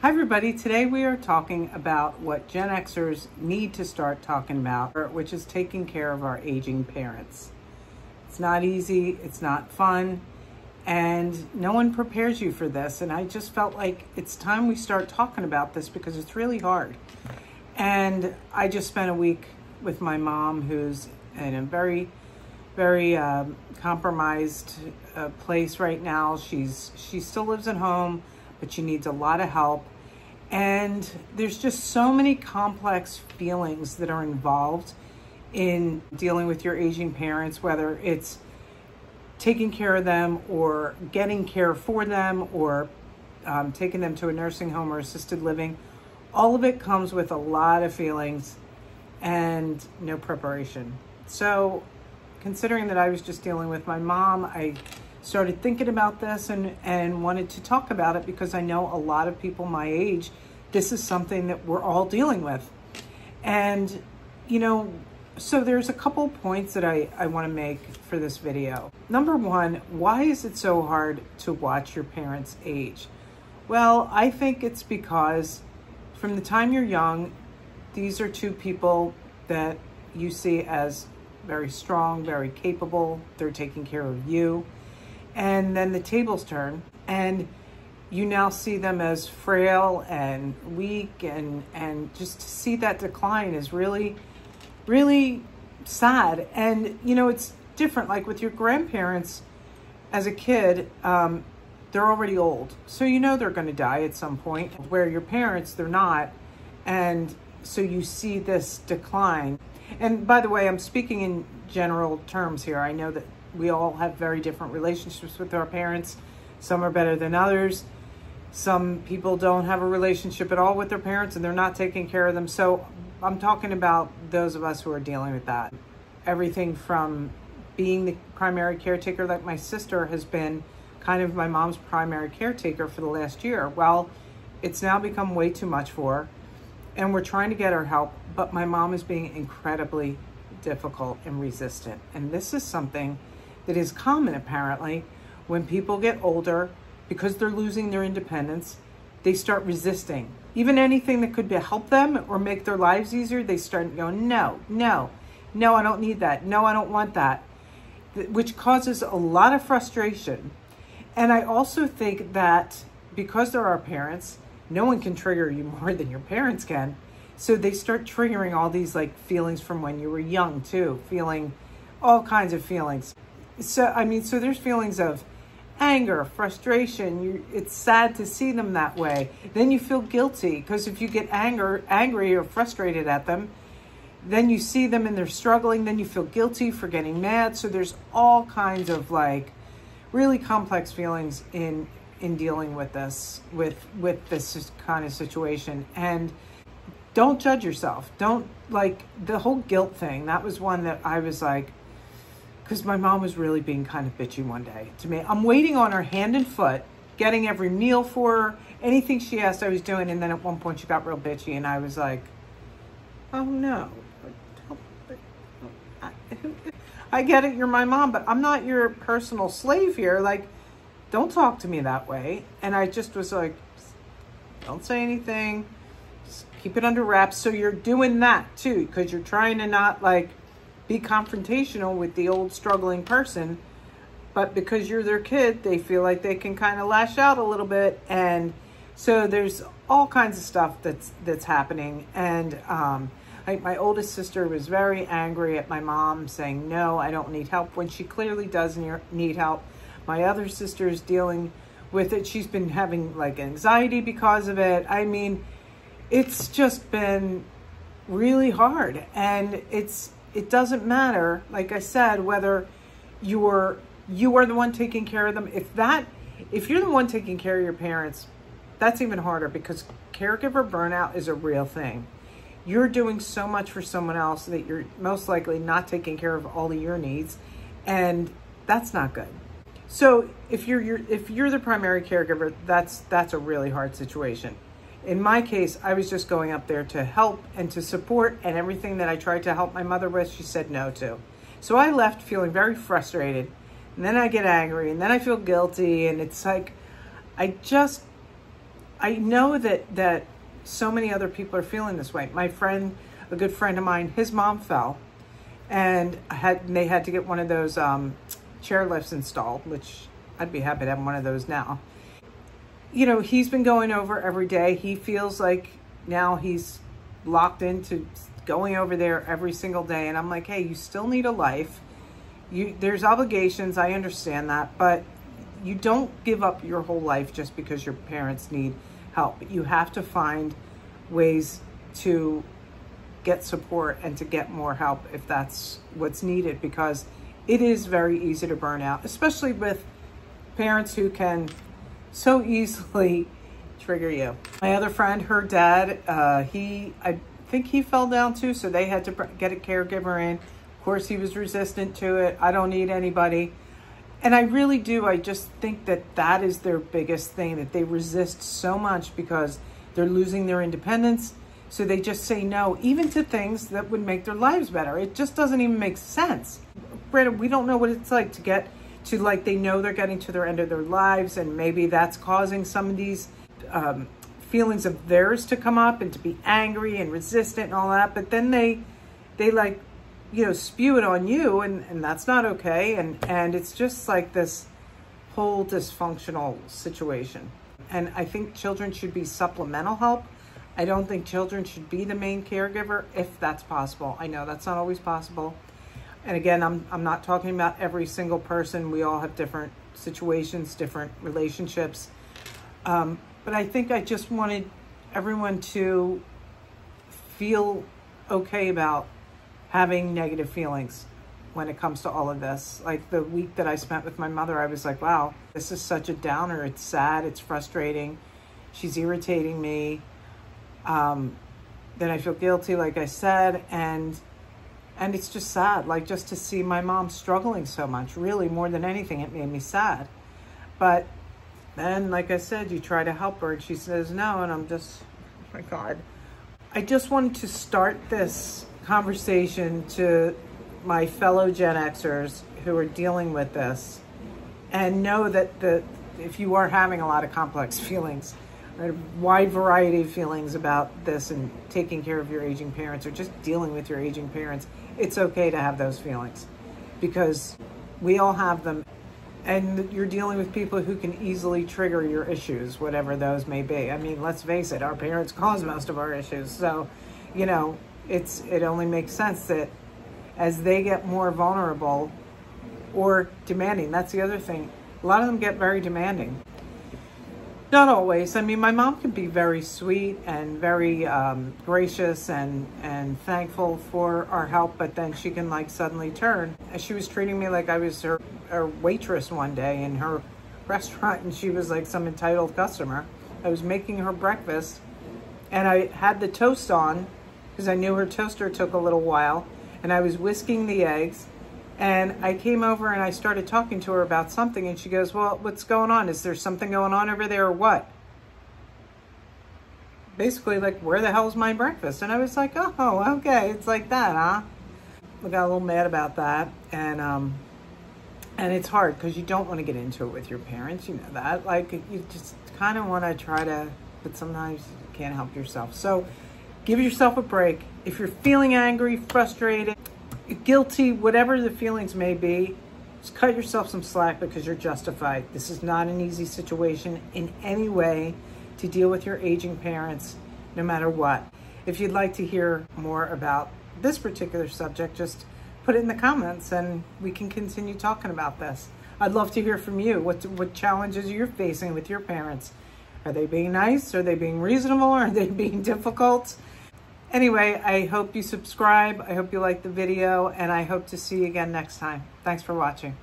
Hi everybody, today we are talking about what Gen Xers need to start talking about, which is taking care of our aging parents. It's not easy, it's not fun, and no one prepares you for this. And I just felt like it's time we start talking about this because it's really hard. And I just spent a week with my mom, who's in a very compromised place right now. She still lives at home, but she needs a lot of help. And there's just so many complex feelings that are involved in dealing with your aging parents, whether it's taking care of them or getting care for them or taking them to a nursing home or assisted living. All of it comes with a lot of feelings and no preparation. So considering that I was just dealing with my mom, I started thinking about this and wanted to talk about it because I know a lot of people my age, this is something that we're all dealing with. And, you know, so there's a couple points that I want to make for this video. Number one, why is it so hard to watch your parents age? Well, I think it's because from the time you're young, these are two people that you see as very strong, very capable. They're taking care of you. And then the tables turn and you now see them as frail and weak, and just to see that decline is really, really sad. And, you know, it's different. Like with your grandparents as a kid, they're already old. So you know they're going to die at some point, where your parents, they're not. And so you see this decline. And by the way, I'm speaking in general terms here. I know that we all have very different relationships with our parents. Some are better than others. Some people don't have a relationship at all with their parents and they're not taking care of them. So I'm talking about those of us who are dealing with that. Everything from being the primary caretaker, like my sister has been kind of my mom's primary caretaker for the last year. Well, it's now become way too much for her and we're trying to get her help, but my mom is being incredibly difficult and resistant. And this is something that is common apparently when people get older, because they're losing their independence, they start resisting. Even anything that could help them or make their lives easier, they start going, no, I don't need that. No, I don't want that, which causes a lot of frustration. And I also think that because they're our parents, no one can trigger you more than your parents can. So they start triggering all these like feelings from when you were young too, feeling all kinds of feelings. So, I mean, so there's feelings of anger, frustration. It's sad to see them that way. Then you feel guilty because if you get angry or frustrated at them, then you see them and they're struggling. Then you feel guilty for getting mad. So there's all kinds of like really complex feelings in dealing with this, with this kind of situation. And don't judge yourself. Don't, like, the whole guilt thing. That was one that I was like, because my mom was really being kind of bitchy one day to me. I'm waiting on her hand and foot, getting every meal for her, anything she asked I was doing. And then at one point she got real bitchy and I was like, oh no, I get it, you're my mom, but I'm not your personal slave here. Like, don't talk to me that way. And I just was like, don't say anything, just keep it under wraps. So you're doing that too, because you're trying to not like be confrontational with the old struggling person, but because you're their kid, they feel like they can kind of lash out a little bit. And so there's all kinds of stuff that's happening. And like my oldest sister was very angry at my mom saying, no, I don't need help, when she clearly does need help. My other sister is dealing with it. She's been having like anxiety because of it. I mean, it's just been really hard. And it doesn't matter, like I said, whether you are the one taking care of them. If you're the one taking care of your parents, that's even harder because caregiver burnout is a real thing. You're doing so much for someone else that you're most likely not taking care of all of your needs, and that's not good. So if you're the primary caregiver, that's a really hard situation. In my case, I was just going up there to help and to support, and everything that I tried to help my mother with, she said no to. So I left feeling very frustrated, and then I get angry, and then I feel guilty, and it's like, I I know that so many other people are feeling this way. My friend, a good friend of mine, his mom fell and they had to get one of those chair lifts installed, which I'd be happy to have one of those now. You know, he's been going over every day. He feels like now he's locked into going over there every single day. And I'm like, hey, you still need a life. There's obligations, I understand that, but you don't give up your whole life just because your parents need help. You have to find ways to get support and to get more help if that's what's needed, because it is very easy to burn out, especially with parents who can so easily trigger you. My other friend, her dad, I think he fell down too, so they had to get a caregiver in. Of course, he was resistant to it. I don't need anybody. And I really do. I just think that is their biggest thing, that they resist so much because they're losing their independence. So they just say no, even to things that would make their lives better. It just doesn't even make sense. Granted, we don't know what it's like to get to, like, they know they're getting to their end of their lives, and maybe that's causing some of these feelings of theirs to come up and to be angry and resistant and all that. But then they like, you know, spew it on you, and that's not okay. And it's just like this whole dysfunctional situation. And I think children should be supplemental help. I don't think children should be the main caregiver, if that's possible. I know that's not always possible. And again, I'm not talking about every single person. We all have different situations, different relationships. But I think I just wanted everyone to feel okay about having negative feelings when it comes to all of this. Like the week that I spent with my mother, I was like, wow, this is such a downer. It's sad, it's frustrating. She's irritating me. Then I feel guilty, like I said, and it's just sad, like just to see my mom struggling so much. Really, more than anything, it made me sad. But then, like I said, you try to help her and she says no, and I'm just, oh my God. I just wanted to start this conversation to my fellow Gen Xers who are dealing with this, and know that if you are having a lot of complex feelings, right, a wide variety of feelings about this and taking care of your aging parents or just dealing with your aging parents, it's okay to have those feelings, because we all have them, and you're dealing with people who can easily trigger your issues, whatever those may be. I mean, let's face it, our parents cause most of our issues. So, you know, it only makes sense that as they get more vulnerable or demanding, that's the other thing. A lot of them get very demanding. Not always. I mean, my mom can be very sweet and very gracious and thankful for our help, but then she can like suddenly turn. She was treating me like I was her waitress one day in her restaurant, and she was like some entitled customer. I was making her breakfast, and I had the toast on because I knew her toaster took a little while, and I was whisking the eggs. And I came over and I started talking to her about something, and she goes, well, what's going on? Is there something going on over there or what? Basically, like, where the hell's my breakfast? And I was like, oh, okay, it's like that, huh? I got a little mad about that. And it's hard because you don't want to get into it with your parents, you know that. Like, you just kind of want to try to, but sometimes you can't help yourself. So give yourself a break. If you're feeling angry, frustrated, guilty, whatever the feelings may be, just cut yourself some slack, because you're justified. This is not an easy situation in any way to deal with your aging parents, no matter what. If you'd like to hear more about this particular subject, just put it in the comments and we can continue talking about this. I'd love to hear from you. What challenges you're facing with your parents. Are they being nice? Are they being reasonable? Are they being difficult? Anyway, I hope you subscribe. I hope you like the video, and I hope to see you again next time. Thanks for watching.